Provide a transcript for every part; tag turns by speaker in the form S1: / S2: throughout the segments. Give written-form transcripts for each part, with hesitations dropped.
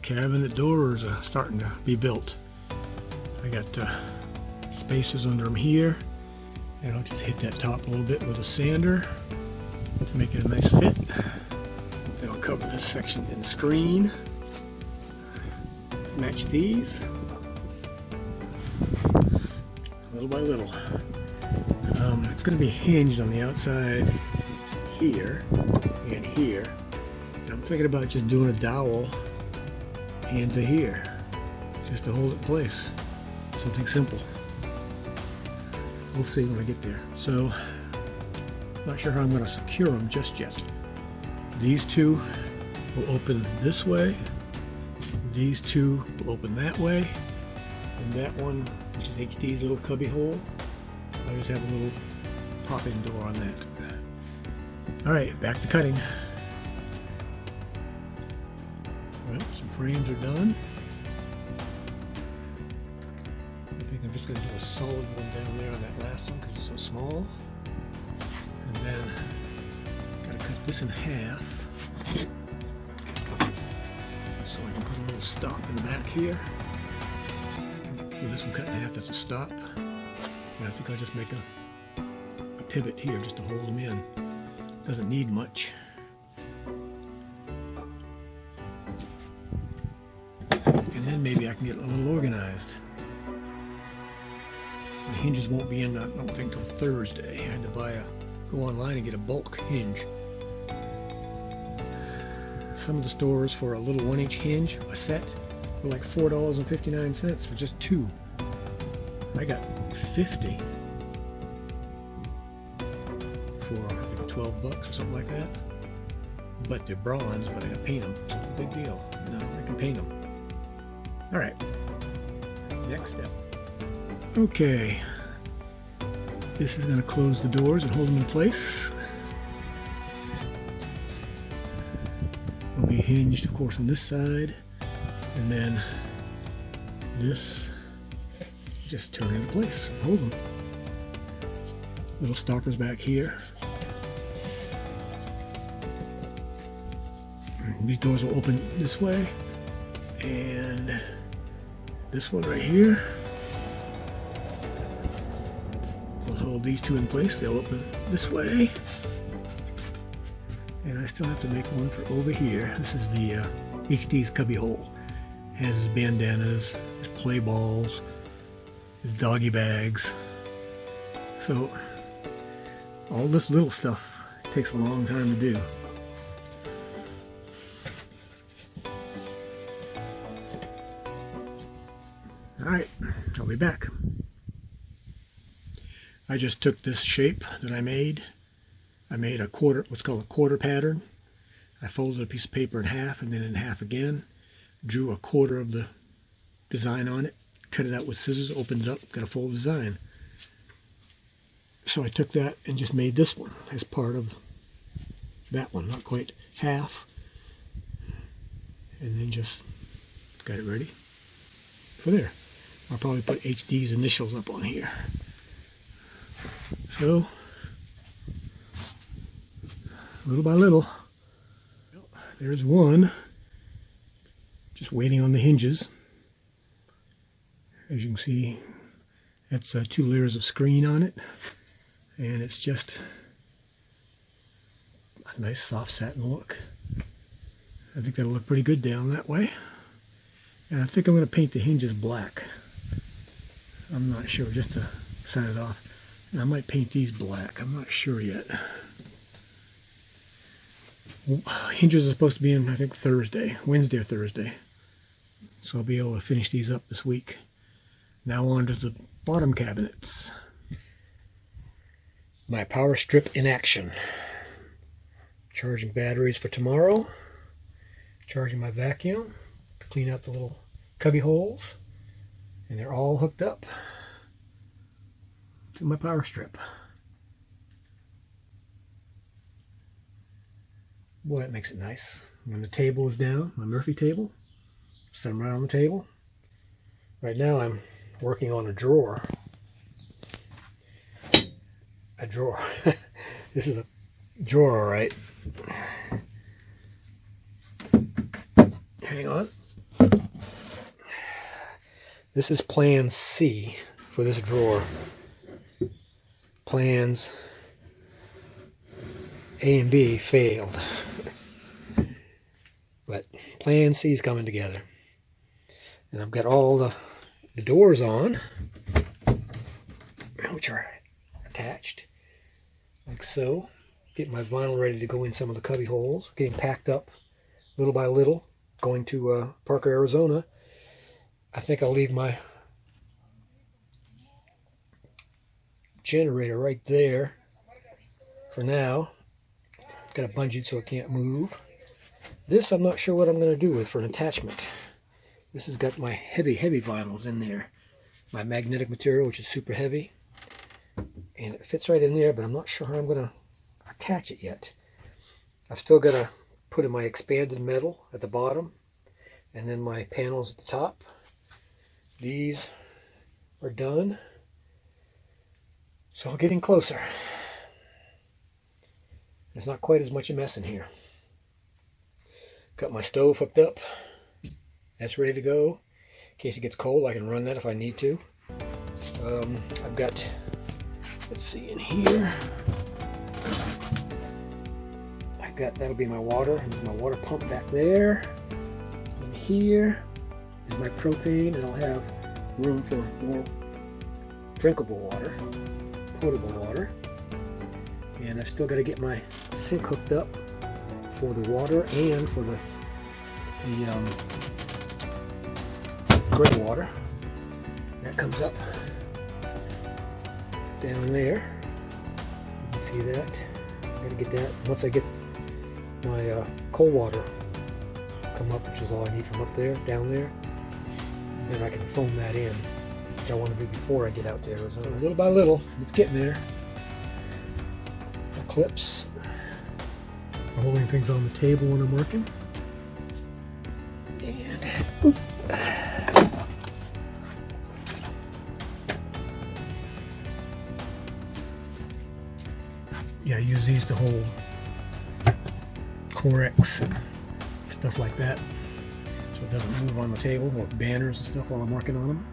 S1: cabinet doors are starting to be built. I got spaces under them here, and I'll just hit that top a little bit with a sander to make it a nice fit. Then I'll cover this section in screen to match these little by little. It's going to be hinged on the outside here and here. And I'm thinking about just doing a dowel into here just to hold it in place. Something simple. We'll see when I get there. So, not sure how I'm going to secure them just yet. These two will open this way. These two will open that way. And that one, which is HD's little cubby hole, I just have a little pop-in door on that. Alright, back to cutting. Well, some frames are done. I think I'm just going to do a solid one down there on that last one because it's so small. And then, gotta cut this in half so I can put a little stop in the back here. With this one cut in half, that's a stop. And I think I'll just make a pivot here just to hold them in. Doesn't need much. And then maybe I can get a little organized. The hinges won't be in, I don't think, till Thursday. I had to go online and get a bulk hinge. Some of the stores for a little 1-inch hinge, a set, were like $4.59 for just two. I got 50 for I think 12 bucks or something like that. But they're bronze, but I gotta paint them. It's no big deal. No, I can paint them. Alright. Next step. Okay. This is going to close the doors and hold them in place. Will be hinged, of course, on this side. And then this just turn into place. Hold them. Little stoppers back here. These doors will open this way, and this one right here will hold these two in place. They'll open this way, and I still have to make one for over here. This is the HD's cubby hole. Has his bandanas, his play balls, his doggy bags. So all this little stuff takes a long time to do. Alright, I'll be back. I just took this shape that I made. I made a quarter, what's called a quarter pattern. I folded a piece of paper in half and then in half again. Drew a quarter of the design on it. Cut it out with scissors, opened it up, got a full design. So I took that and just made this one as part of that one. Not quite half. And then just got it ready for there. I'll probably put HD's initials up on here. So, little by little, there's one, just waiting on the hinges. As you can see, that's 2 layers of screen on it, and it's just a nice soft satin look. I think that'll look pretty good down that way. And I think I'm going to paint the hinges black. I'm not sure, just to set it off. And I might paint these black. I'm not sure yet. Hinges are supposed to be in, I think, Wednesday or Thursday. So I'll be able to finish these up this week. Now on to the bottom cabinets. My power strip in action. Charging batteries for tomorrow. Charging my vacuum to clean out the little cubby holes. And they're all hooked up to my power strip. Boy, that makes it nice. When the table is down, my Murphy table, set them right on the table. Right now I'm working on a drawer. A drawer. This is a drawer, all right. Hang on. This is plan C for this drawer. Plans A and B failed. But plan C is coming together. And I've got all the doors on, which are attached, like so. Getting my vinyl ready to go in some of the cubby holes. Getting packed up little by little. Going to Parker, Arizona. I think I'll leave my generator right there for now. Got it bungeed so it can't move. This I'm not sure what I'm going to do with for an attachment. This has got my heavy vinyls in there. My magnetic material, which is super heavy. And it fits right in there, but I'm not sure how I'm going to attach it yet. I've still got to put in my expanded metal at the bottom, and then my panels at the top. These are done. So getting closer. There's not quite as much a mess in here. Got my stove hooked up. That's ready to go. In case it gets cold, I can run that if I need to. I've got, let's see, in here, I've got, that'll be my water. There's my water pump back there. In here is my propane, and I'll have room for more drinkable water, potable water. And I've still got to get my sink hooked up for the water and for the gray water. That comes up down there. You can see that. Got to get that. Once I get my cold water come up, which is all I need from up there, down there, then I can foam that in, which I want to do before I get out there. So little by little, it's getting there. Clips, holding things on the table when I'm working, and yeah, I use these to hold Corex and stuff like that, so it doesn't move on the table, or banners and stuff while I'm working on them.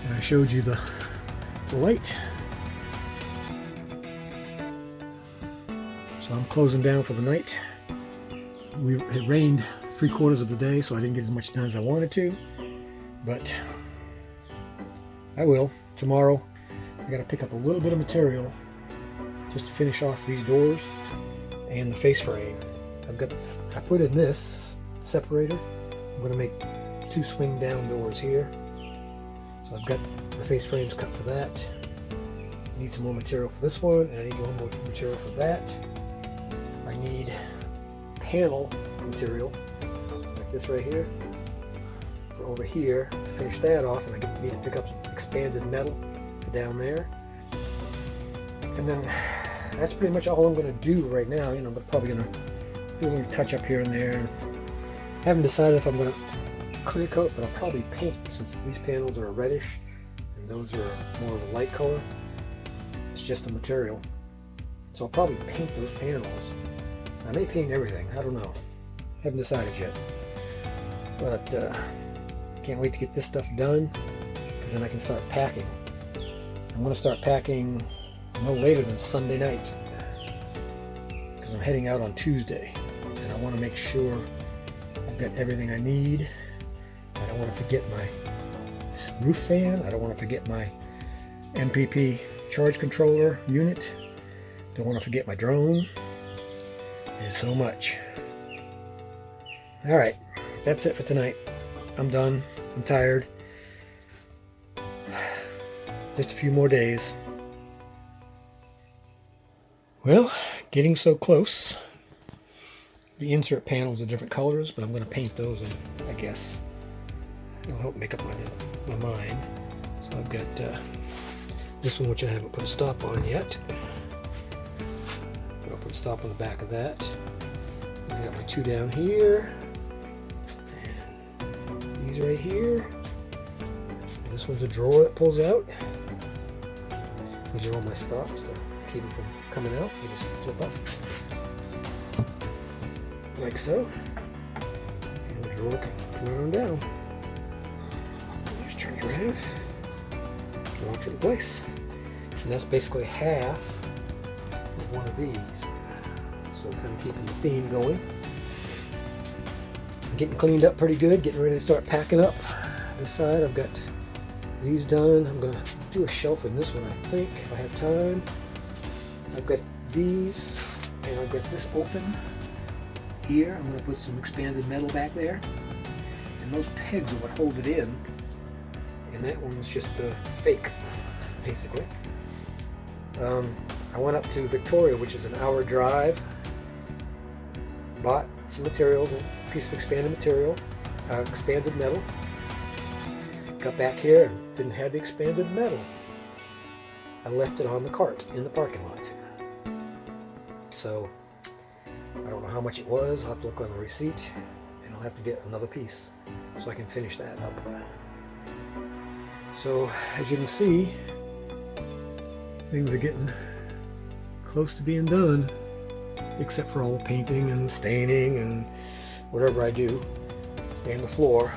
S1: And I showed you the light. So I'm closing down for the night. It rained 3/4 of the day, so I didn't get as much done as I wanted to, but I will. Tomorrow I got to pick up a little bit of material just to finish off these doors and the face frame. I put in this separator. I'm going to make 2 swing down doors here. So I've got the face frames cut for that. I need some more material for this one, and I need a little more material for that. I need panel material like this right here for over here to finish that off, and I need to pick up some expanded metal for down there. And then that's pretty much all I'm going to do right now. You know, I'm probably going to do a little touch up here and there. I haven't decided if I'm going to clear coat, but I'll probably paint, since these panels are reddish and those are more of a light color. It's just the material. So I'll probably paint those panels. I may paint everything, I don't know. Haven't decided yet. But I can't wait to get this stuff done, because then I can start packing. I'm going to start packing no later than Sunday night, because I'm heading out on Tuesday, and I want to make sure I've got everything I need. I don't want to forget my roof fan. I don't want to forget my MPP charge controller unit. Don't want to forget my drone. There's so much. Alright, that's it for tonight. I'm done. I'm tired. Just a few more days. Well, getting so close. The insert panels are different colors, but I'm going to paint those in, I guess. It'll help make up my mind. So I've got this one, which I haven't put a stop on yet. I'll put a stop on the back of that. I got my 2 down here. And these right here. And this one's a drawer that pulls out. These are all my stops to keep them from coming out. They just flip up. Like so. And the drawer can come on down. Just turn it around, locks it in place. And that's basically half of one of these. So kind of keeping the theme going. Getting cleaned up pretty good, getting ready to start packing up. This side I've got these done. I'm going to do a shelf in this one, I think, if I have time. I've got these, and I've got this open here. I'm going to put some expanded metal back there. And those pegs are what hold it in. And that one's just fake, basically. I went up to Victoria, which is an hour drive. Bought some materials, a piece of expanded material, expanded metal. Got back here and didn't have the expanded metal. I left it on the cart in the parking lot. So I don't know how much it was. I'll have to look on the receipt, and I'll have to get another piece so I can finish that up. So as you can see, things are getting close to being done, except for all the painting and staining and whatever I do, and the floor.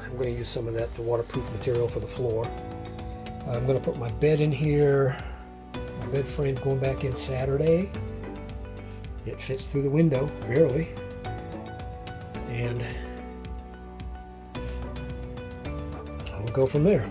S1: I'm going to use some of that waterproof material for the floor. I'm going to put my bed in here. My bed frame going back in Saturday. It fits through the window, barely. And I'll go from there.